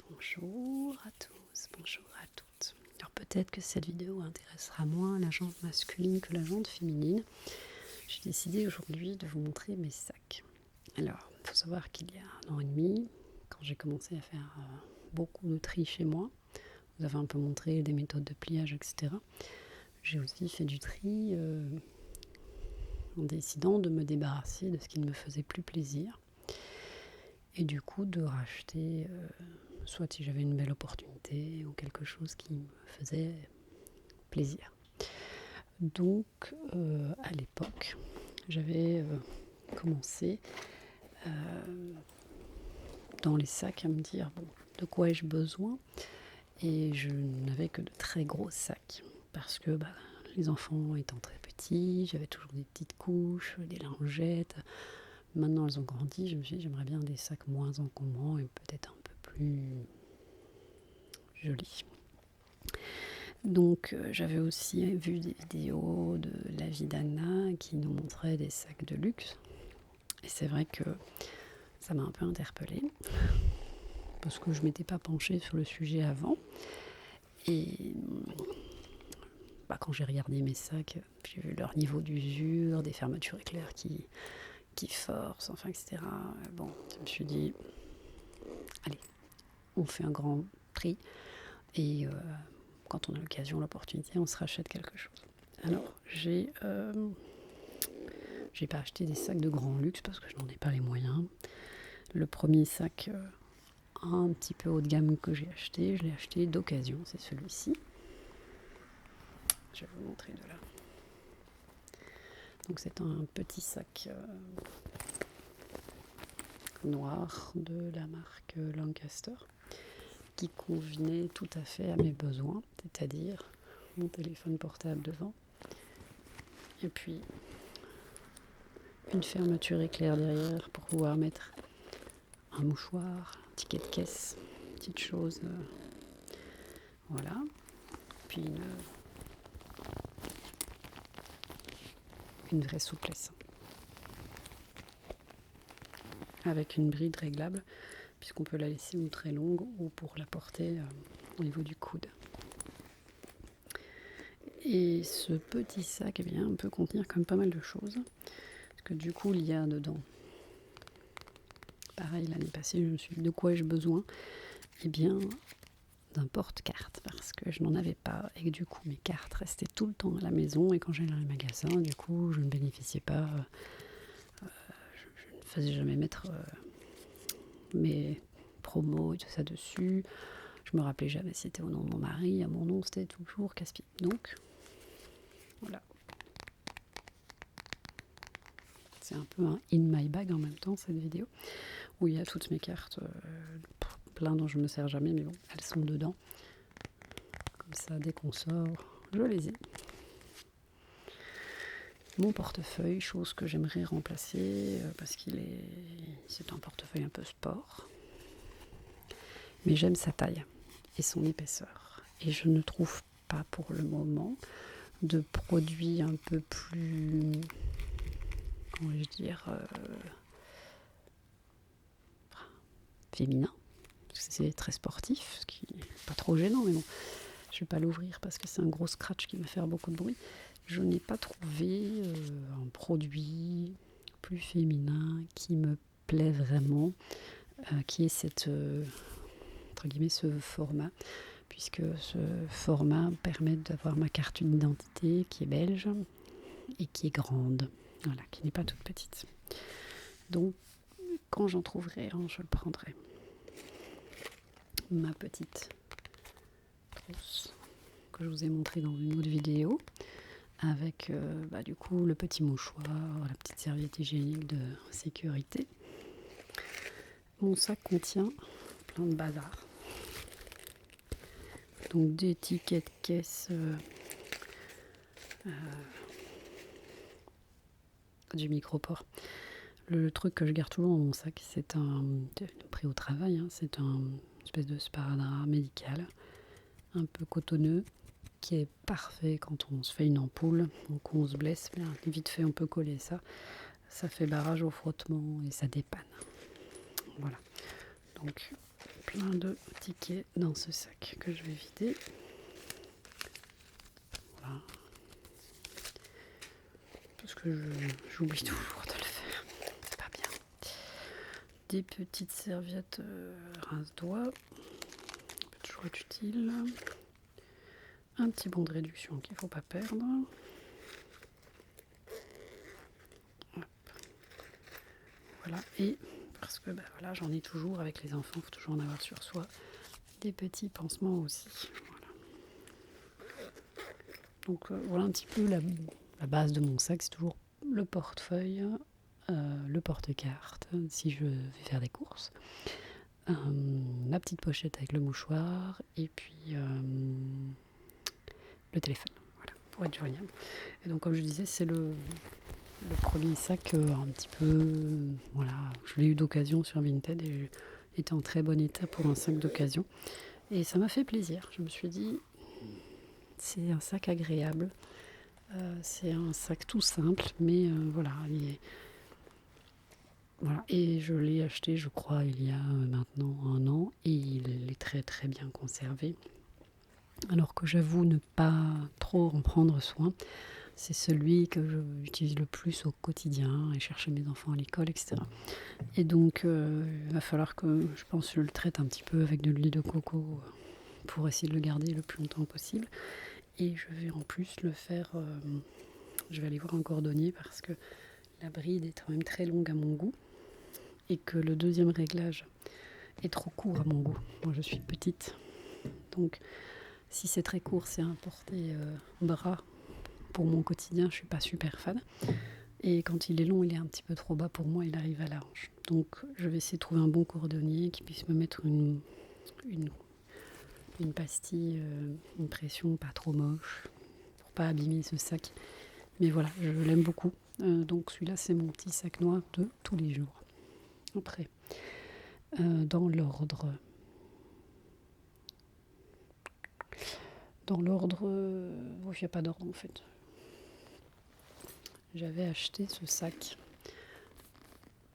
Bonjour à tous, bonjour à toutes. Alors peut-être que cette vidéo intéressera moins la jante masculine que la jante féminine. J'ai décidé aujourd'hui de vous montrer mes sacs. Alors, il faut savoir qu'il y a 1 an et demi, quand j'ai commencé à faire beaucoup de tri chez moi, vous avez un peu montré des méthodes de pliage, etc. J'ai aussi fait du tri en décidant de me débarrasser de ce qui ne me faisait plus plaisir. Et du coup de racheter, soit si j'avais une belle opportunité ou quelque chose qui me faisait plaisir. Donc à l'époque, j'avais commencé dans les sacs à me dire bon, de quoi ai-je besoin, et je n'avais que de très gros sacs parce que les enfants étant très petits, j'avais toujours des petites couches, des lingettes. Maintenant elles ont grandi, je me suis dit j'aimerais bien des sacs moins encombrants et peut-être un peu plus jolis. Donc j'avais aussi vu des vidéos de la vie d'Anna qui nous montrait des sacs de luxe. Et c'est vrai que ça m'a un peu interpellée parce que je ne m'étais pas penchée sur le sujet avant. Et quand j'ai regardé mes sacs, j'ai vu leur niveau d'usure, des fermetures éclairs qui forcent, enfin, etc. Bon, je me suis dit, allez, on fait un grand tri et quand on a l'occasion, l'opportunité, on se rachète quelque chose. Alors, j'ai pas acheté des sacs de grand luxe parce que je n'en ai pas les moyens. Le premier sac un petit peu haut de gamme que j'ai acheté, je l'ai acheté d'occasion, c'est celui-ci. Je vais vous montrer de là. Donc c'est un petit sac noir de la marque Lancaster qui convenait tout à fait à mes besoins, c'est-à-dire mon téléphone portable devant et puis une fermeture éclair derrière pour pouvoir mettre un mouchoir, un ticket de caisse, petite chose, voilà. Puis une vraie souplesse avec une bride réglable puisqu'on peut la laisser ou très longue ou pour la porter au niveau du coude. Et ce petit sac, peut contenir quand même pas mal de choses parce que du coup il y a dedans, pareil l'année passée je me suis dit de quoi ai-je besoin, d'un porte-carte parce que je n'en avais pas et que du coup mes cartes restaient tout le temps à la maison et quand j'allais dans les magasins du coup je ne bénéficiais pas, je ne faisais jamais mettre mes promos et tout ça dessus. Je me rappelais jamais si c'était au nom de mon mari, à mon nom c'était toujours casse-pied. Donc voilà. C'est un peu un in my bag en même temps cette vidéo où il y a toutes mes cartes, plein dont je ne me sers jamais mais bon, elles sont dedans. Comme ça dès qu'on sort, je les ai. Mon portefeuille, chose que j'aimerais remplacer parce c'est un portefeuille un peu sport. Mais j'aime sa taille et son épaisseur. Et je ne trouve pas pour le moment de produits un peu plus, comment vais-je dire, féminin. Parce que c'est très sportif, ce qui n'est pas trop gênant, mais bon, je ne vais pas l'ouvrir parce que c'est un gros scratch qui va faire beaucoup de bruit. Je n'ai pas trouvé un produit plus féminin qui me plaît vraiment, qui est entre guillemets, ce format, puisque ce format permet d'avoir ma carte d'identité qui est belge et qui est grande, voilà, qui n'est pas toute petite. Donc, quand j'en trouverai un, je le prendrai. Ma petite trousse que je vous ai montrée dans une autre vidéo, avec du coup le petit mouchoir, la petite serviette hygiénique de sécurité. Mon sac contient plein de bazar. Donc des tickets de caisse, du microport. Le truc que je garde toujours dans mon sac, c'est pris au travail, c'est une espèce de sparadrap médical, un peu cotonneux, qui est parfait quand on se fait une ampoule, donc on se blesse, bien vite fait on peut coller ça. Ça fait barrage au frottement et ça dépanne. Voilà. Donc plein de tickets dans ce sac que je vais vider. Voilà. Parce que j'oublie toujours de le faire. C'est pas bien. Des petites serviettes rince-doigts. Ça peut toujours être utile. Un petit bon de réduction qu'il ne faut pas perdre. Hop. Voilà. Et parce que voilà, j'en ai toujours avec les enfants, il faut toujours en avoir sur soi. Des petits pansements aussi. Voilà. Donc voilà un petit peu la base de mon sac, c'est toujours le portefeuille, le porte-carte si je vais faire des courses, la petite pochette avec le mouchoir et puis le téléphone, voilà, pour être joignable. Et donc comme je disais, c'est le premier sac un petit peu, voilà, je l'ai eu d'occasion sur Vinted et il était en très bon état pour un sac d'occasion. Et ça m'a fait plaisir, je me suis dit, c'est un sac agréable. C'est un sac tout simple, mais voilà, voilà. Et je l'ai acheté, je crois, il y a maintenant 1 an, et il est très très bien conservé. Alors que j'avoue ne pas trop en prendre soin. C'est celui que j'utilise le plus au quotidien, et chercher mes enfants à l'école, etc. Et donc, il va falloir que, je pense, je le traite un petit peu avec de l'huile de coco pour essayer de le garder le plus longtemps possible. Et je vais en plus le faire... je vais aller voir un cordonnier parce que la bride est quand même très longue à mon goût et que le deuxième réglage est trop court à mon goût. Moi je suis petite, donc si c'est très court, c'est un porté bras pour mon quotidien, je suis pas super fan. Et quand il est long, il est un petit peu trop bas pour moi, il arrive à la hanche. Donc je vais essayer de trouver un bon cordonnier qui puisse me mettre une pastille, une pression pas trop moche, pour pas abîmer ce sac. Mais voilà, je l'aime beaucoup. Donc celui-là, c'est mon petit sac noir de tous les jours. Après, dans l'ordre... il n'y a pas d'ordre en fait. J'avais acheté ce sac.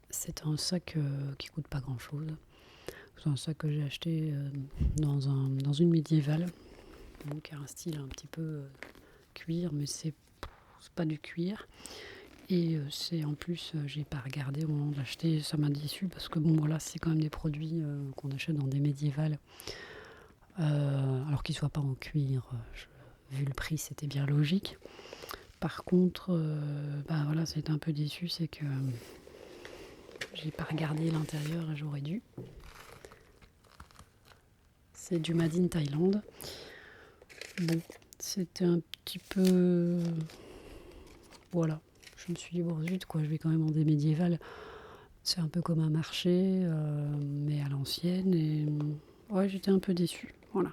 C'est un sac qui coûte pas grand-chose. C'est un sac que j'ai acheté dans une médiévale. Donc, il y a un style un petit peu cuir, mais c'est pas du cuir. Et c'est en plus, j'ai pas regardé au moment de l'acheter, ça m'a déçu parce que bon voilà, c'est quand même des produits qu'on achète dans des médiévales, alors qu'ils soient pas en cuir. Vu le prix, c'était bien logique. Par contre, voilà, c'était un peu déçu, c'est que j'ai pas regardé l'intérieur et j'aurais dû. C'est du Made in Thaïlande. Bon, c'était un petit peu... Voilà. Je me suis dit, bon zut, quoi, je vais quand même en des médiévales. C'est un peu comme un marché, mais à l'ancienne. Et ouais, j'étais un peu déçue. Voilà.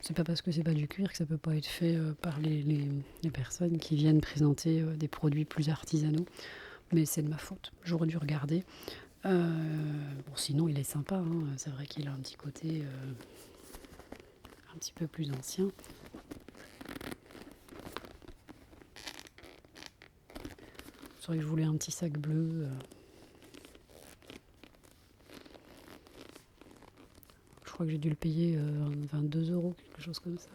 C'est pas parce que c'est pas du cuir que ça peut pas être fait par les personnes qui viennent présenter des produits plus artisanaux. Mais c'est de ma faute. J'aurais dû regarder. Bon, sinon, il est sympa. Hein. C'est vrai qu'il a un petit côté un petit peu plus ancien. C'est vrai que je voulais un petit sac bleu. Je crois que j'ai dû le payer 22 €, quelque chose comme ça.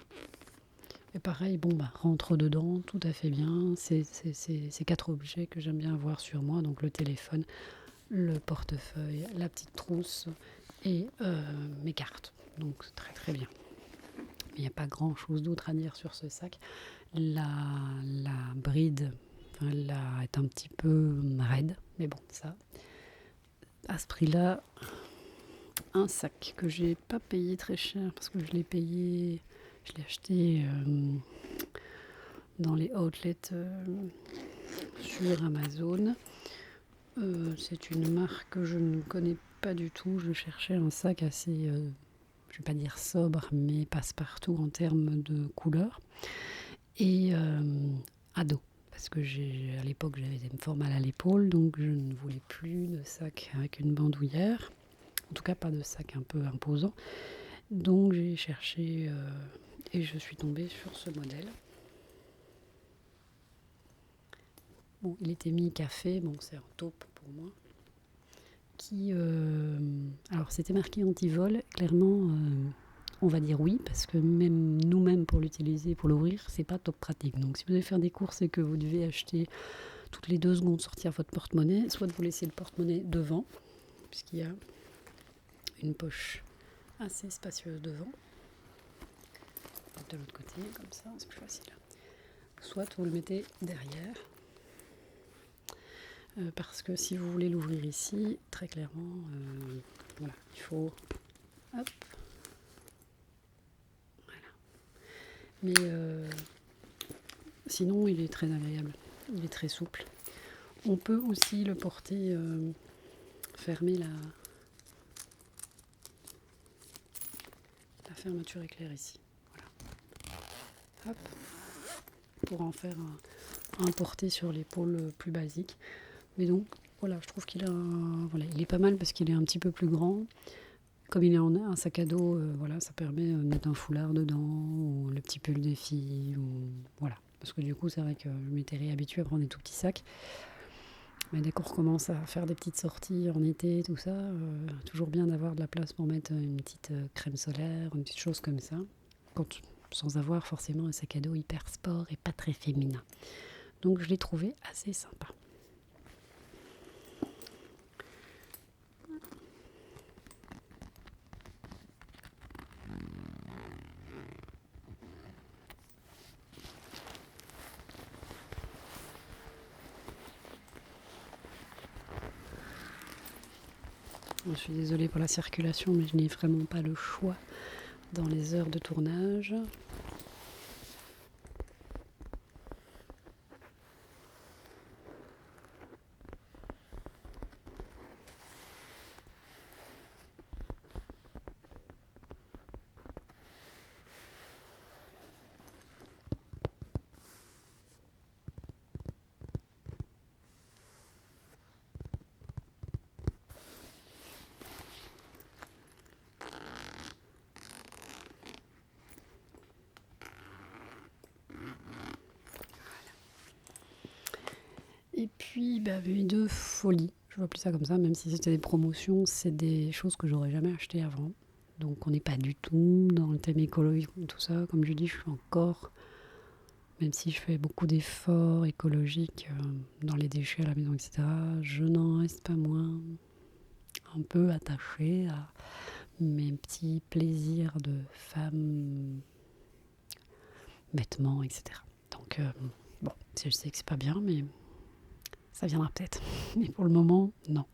Et pareil, rentre dedans, tout à fait bien. C'est 4 objets que j'aime bien avoir sur moi. Donc le téléphone, le portefeuille, la petite trousse et mes cartes. Donc c'est très très bien. Mais il n'y a pas grand chose d'autre à dire sur ce sac. La bride est un petit peu raide. Mais bon, ça, à ce prix-là, un sac que j'ai pas payé très cher parce que je l'ai acheté dans les outlets sur Amazon. C'est une marque que je ne connais pas du tout. Je cherchais un sac assez, je vais pas dire sobre, mais passe-partout en termes de couleur. Et ado, parce que à l'époque j'avais fort mal à l'épaule, donc je ne voulais plus de sac avec une bandoulière. En tout cas, pas de sac un peu imposant. Donc j'ai cherché et je suis tombée sur ce modèle. Bon, il était mis café, bon c'est un taupe pour moi, Alors c'était marqué anti-vol, clairement on va dire oui, parce que même nous-mêmes pour l'utiliser, pour l'ouvrir, c'est pas top pratique. Donc si vous devez faire des courses et que vous devez acheter toutes les 2 secondes sortir votre porte-monnaie, soit de vous laisser le porte-monnaie devant, puisqu'il y a une poche assez spacieuse devant, de l'autre côté, comme ça, c'est plus facile. Soit vous le mettez derrière, parce que si vous voulez l'ouvrir ici, très clairement, voilà, il faut, hop, voilà. Mais sinon, il est très agréable, il est très souple. On peut aussi le porter, fermer la fermeture éclair ici. Voilà. Hop, pour en faire un porté sur l'épaule plus basique. Mais donc, voilà, je trouve qu'il il est pas mal parce qu'il est un petit peu plus grand. Comme il est en un sac à dos, voilà, ça permet de mettre un foulard dedans, ou le petit pull des filles, ou voilà. Parce que du coup, c'est vrai que je m'étais réhabituée à prendre des tout petits sacs. Mais dès qu'on recommence à faire des petites sorties en été, tout ça, toujours bien d'avoir de la place pour mettre une petite crème solaire, une petite chose comme ça, sans avoir forcément un sac à dos hyper sport et pas très féminin. Donc je l'ai trouvé assez sympa. Je suis désolée pour la circulation, mais je n'ai vraiment pas le choix dans les heures de tournage. Et puis, de folie. Je vois plus ça comme ça, même si c'était des promotions, c'est des choses que j'aurais jamais achetées avant. Donc on n'est pas du tout dans le thème écologique, tout ça. Comme je dis, je suis encore, même si je fais beaucoup d'efforts écologiques dans les déchets à la maison, etc., je n'en reste pas moins un peu attachée à mes petits plaisirs de femme, vêtements, etc. Donc, bon, je sais que c'est pas bien, mais ça viendra peut-être. Mais pour le moment, non.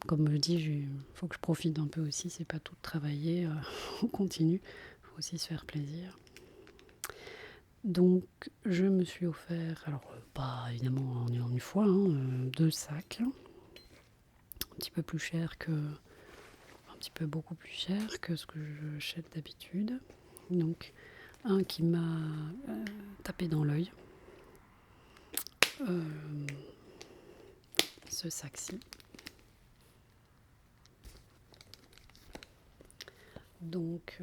Comme je dis, il faut que je profite un peu aussi. C'est pas tout de travailler, on continue. Il faut aussi se faire plaisir. Donc, je me suis offert, alors pas évidemment en une fois, 2 sacs. Un petit peu plus cher beaucoup plus cher que ce que j'achète d'habitude. Donc, un qui m'a tapé dans l'œil. Ce sac-ci. Donc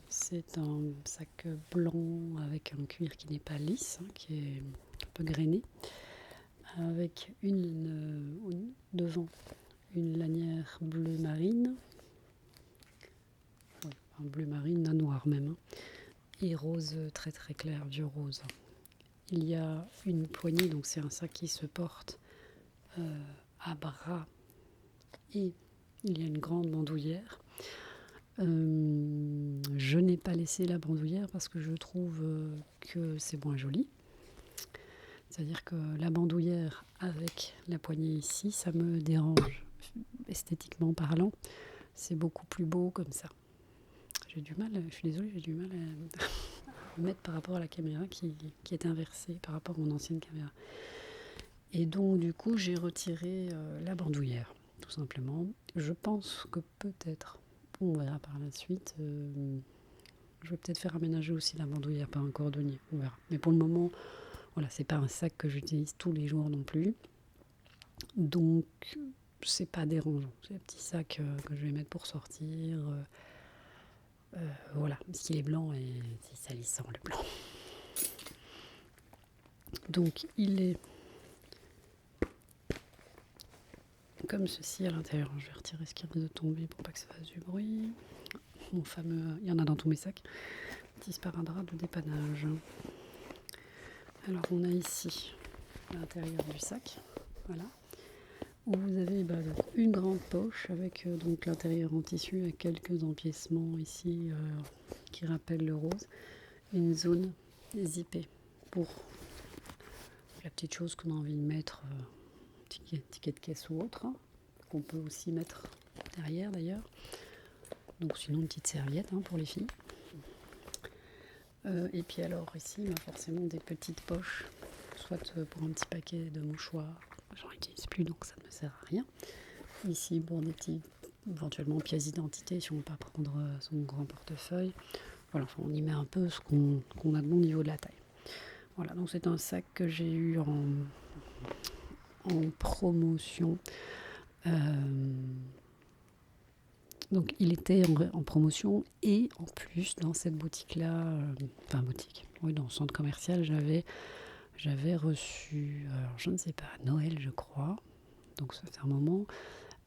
c'est un sac blanc avec un cuir qui n'est pas lisse, qui est un peu grainé, avec devant une lanière bleu marine, un bleu marine, un noir même, et rose très très clair, vieux rose. Il y a une poignée, donc c'est un sac qui se porte à bras, et il y a une grande bandoulière. Je n'ai pas laissé la bandoulière parce que je trouve que c'est moins joli. C'est-à-dire que la bandoulière avec la poignée ici, ça me dérange. Esthétiquement parlant, c'est beaucoup plus beau comme ça. Je suis désolée, j'ai du mal à me mettre par rapport à la caméra qui est inversée par rapport à mon ancienne caméra. Et donc du coup, j'ai retiré la bandoulière, tout simplement. Je pense que peut-être, on verra par la suite, je vais peut-être faire aménager aussi la bandoulière par un cordonnier, on verra. Mais pour le moment, voilà, c'est pas un sac que j'utilise tous les jours non plus. Donc, c'est pas dérangeant. C'est un petit sac que je vais mettre pour sortir. Voilà, parce qu'il est blanc et c'est salissant le blanc. Donc, il est comme ceci à l'intérieur. Je vais retirer ce qui risque de tomber pour pas que ça fasse du bruit. Mon fameux, il y en a dans tous mes sacs, petit sparadrap de dépannage. Alors on a ici l'intérieur du sac, voilà, où vous avez une grande poche avec donc l'intérieur en tissu avec quelques empiècements ici qui rappellent le rose, une zone zippée pour la petite chose qu'on a envie de mettre, ticket de caisse ou autre, qu'on peut aussi mettre derrière d'ailleurs. Donc sinon une petite serviette pour les filles. Et puis alors ici, forcément des petites poches, soit pour un petit paquet de mouchoirs, j'en utilise plus donc ça ne me sert à rien. Ici pour des petits, éventuellement pièces d'identité si on ne veut pas prendre son grand portefeuille. Voilà, enfin, on y met un peu ce qu'on a de bon au niveau de la taille. Voilà, donc c'est un sac que j'ai eu en promotion. Donc il était en promotion et en plus dans cette boutique-là, dans le centre commercial, j'avais reçu, alors je ne sais pas, à Noël je crois, donc ça fait un moment,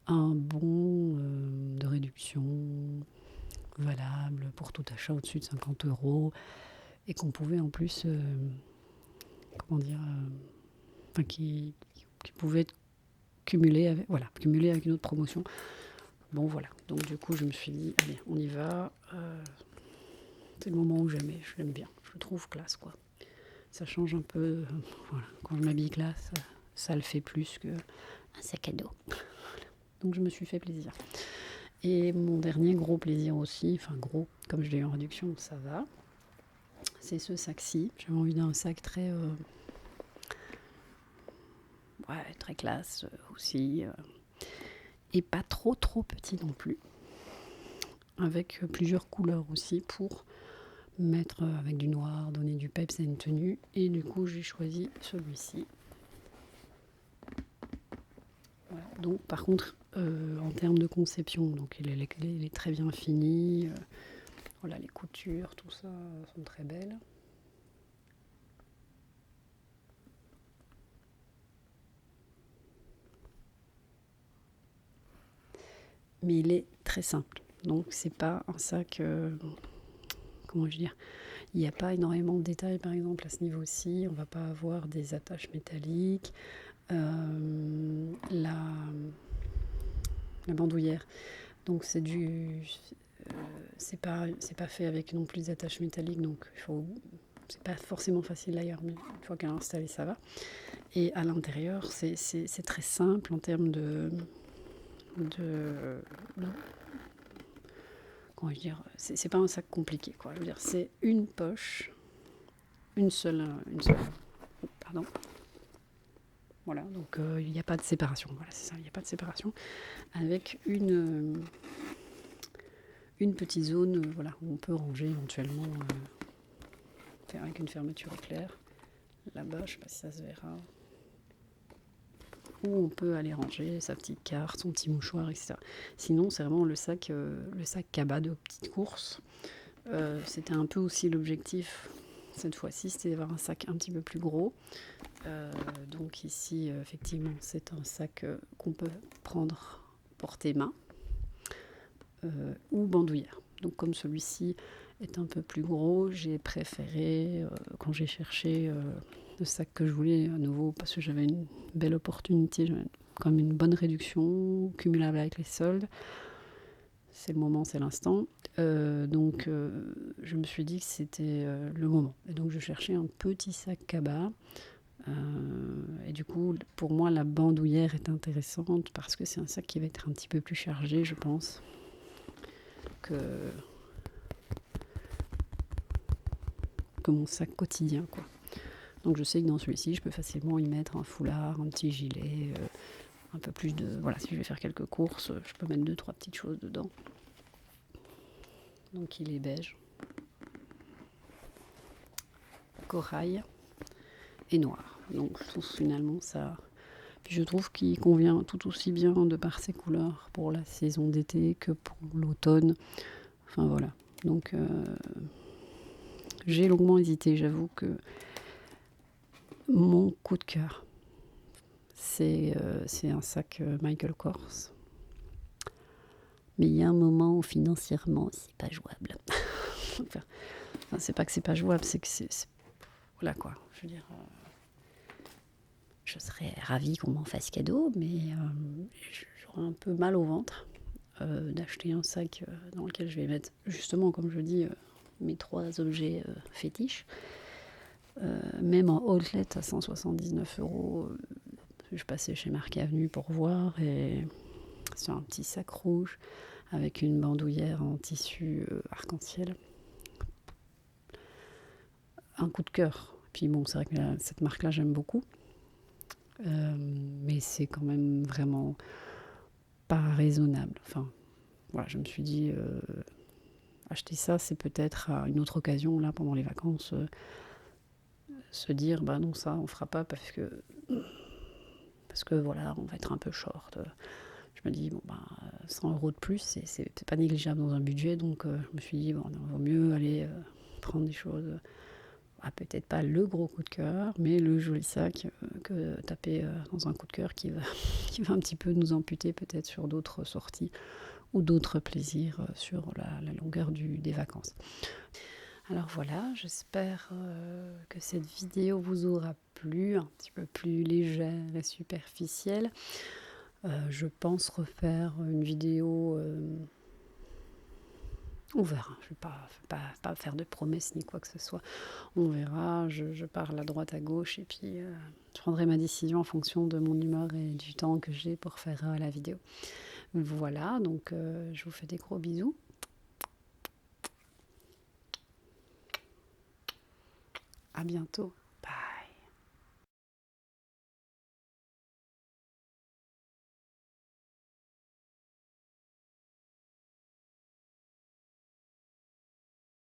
un bon de réduction valable pour tout achat au-dessus de 50 € et qu'on pouvait en plus, qui pouvait être cumulé avec une autre promotion. Bon voilà, donc du coup je me suis dit, allez, on y va. C'est le moment où jamais, je l'aime bien, je le trouve classe quoi. Ça change un peu, voilà. Quand je m'habille classe, ça le fait plus qu'un sac à dos. Donc je me suis fait plaisir. Et mon dernier gros plaisir aussi, enfin gros, comme je l'ai eu en réduction, ça va. C'est ce sac-ci. J'avais envie d'un sac très classe aussi. Et pas trop petit non plus. Avec plusieurs couleurs aussi pour mettre avec du noir, donner du peps à une tenue. Et du coup, j'ai choisi celui-ci. Voilà. Donc, par contre, en termes de conception, donc il est très bien fini. Voilà, les coutures, tout ça sont très belles. Mais il est très simple. Donc, c'est pas un sac. Comment je veux dire ? Il n'y a pas énormément de détails, par exemple, à ce niveau-ci. On ne va pas avoir des attaches métalliques. La bandoulière. Donc c'est pas fait avec non plus des attaches métalliques, donc c'est pas forcément facile d'ailleurs, mais une fois qu'elle est installée, ça va. Et à l'intérieur, c'est très simple en termes de comment je veux dire, c'est pas un sac compliqué, quoi. Je veux dire, c'est une poche, une seule, pardon. Voilà, donc il n'y a pas de séparation. Voilà, c'est ça, il n'y a pas de séparation. Avec une petite zone où on peut ranger éventuellement avec une fermeture éclair. Là-bas, je ne sais pas si ça se verra. Où on peut aller ranger sa petite carte, son petit mouchoir, etc. Sinon, c'est vraiment le sac cabas de petites courses. C'était un peu aussi l'objectif cette fois-ci, c'était d'avoir un sac un petit peu plus gros. Donc ici, effectivement, c'est un sac qu'on peut prendre portée main ou bandoulière. Donc comme celui-ci est un peu plus gros, j'ai préféré, quand j'ai cherché le sac que je voulais à nouveau, parce que j'avais une belle opportunité, j'avais comme une bonne réduction, cumulable avec les soldes. C'est le moment, c'est l'instant. Donc je me suis dit que c'était le moment. Et donc je cherchais un petit sac cabas. Et du coup, pour moi, la bandoulière est intéressante parce que c'est un sac qui va être un petit peu plus chargé, je pense, que mon sac quotidien, quoi. Donc je sais que dans celui-ci, je peux facilement y mettre un foulard, un petit gilet, un peu plus de... Voilà, si je vais faire quelques courses, je peux mettre 2-3 petites choses dedans. Donc il est beige, corail et noir. Donc je trouve finalement ça... Puis je trouve qu'il convient tout aussi bien de par ses couleurs pour la saison d'été que pour l'automne. Enfin voilà. Donc j'ai longuement hésité, j'avoue que mon coup de cœur, C'est un sac Michael Kors. Mais il y a un moment où financièrement, c'est pas jouable. Enfin, c'est pas que c'est pas jouable, c'est que c'est... Voilà quoi, je veux dire... je serais ravie qu'on m'en fasse cadeau, mais j'aurais un peu mal au ventre d'acheter un sac dans lequel je vais mettre, justement, comme je dis, mes 3 objets fétiches. Même en outlet à 179 €, je passais chez Marc Avenue pour voir, et sur un petit sac rouge avec une bandoulière en tissu arc-en-ciel. Un coup de cœur. Puis bon, c'est vrai que cette marque-là, j'aime beaucoup. Mais c'est quand même vraiment pas raisonnable. Enfin, voilà, je me suis dit, acheter ça, c'est peut-être à une autre occasion, là, pendant les vacances, se dire, bah non, ça, on fera pas parce que voilà, on va être un peu short. Je me dis, bon, bah, 100 € de plus, c'est pas négligeable dans un budget, donc je me suis dit, bon, il vaut mieux aller prendre des choses. Peut-être pas le gros coup de cœur, mais le joli sac que taper dans un coup de cœur qui va, qui va un petit peu nous amputer peut-être sur d'autres sorties ou d'autres plaisirs sur la longueur des vacances. Alors voilà, j'espère que cette vidéo vous aura plu, un petit peu plus légère et superficielle. Je pense refaire une vidéo... on verra, je ne vais pas faire de promesses ni quoi que ce soit. On verra, je parle à droite, à gauche, et puis je prendrai ma décision en fonction de mon humeur et du temps que j'ai pour faire la vidéo. Voilà, donc je vous fais des gros bisous. À bientôt.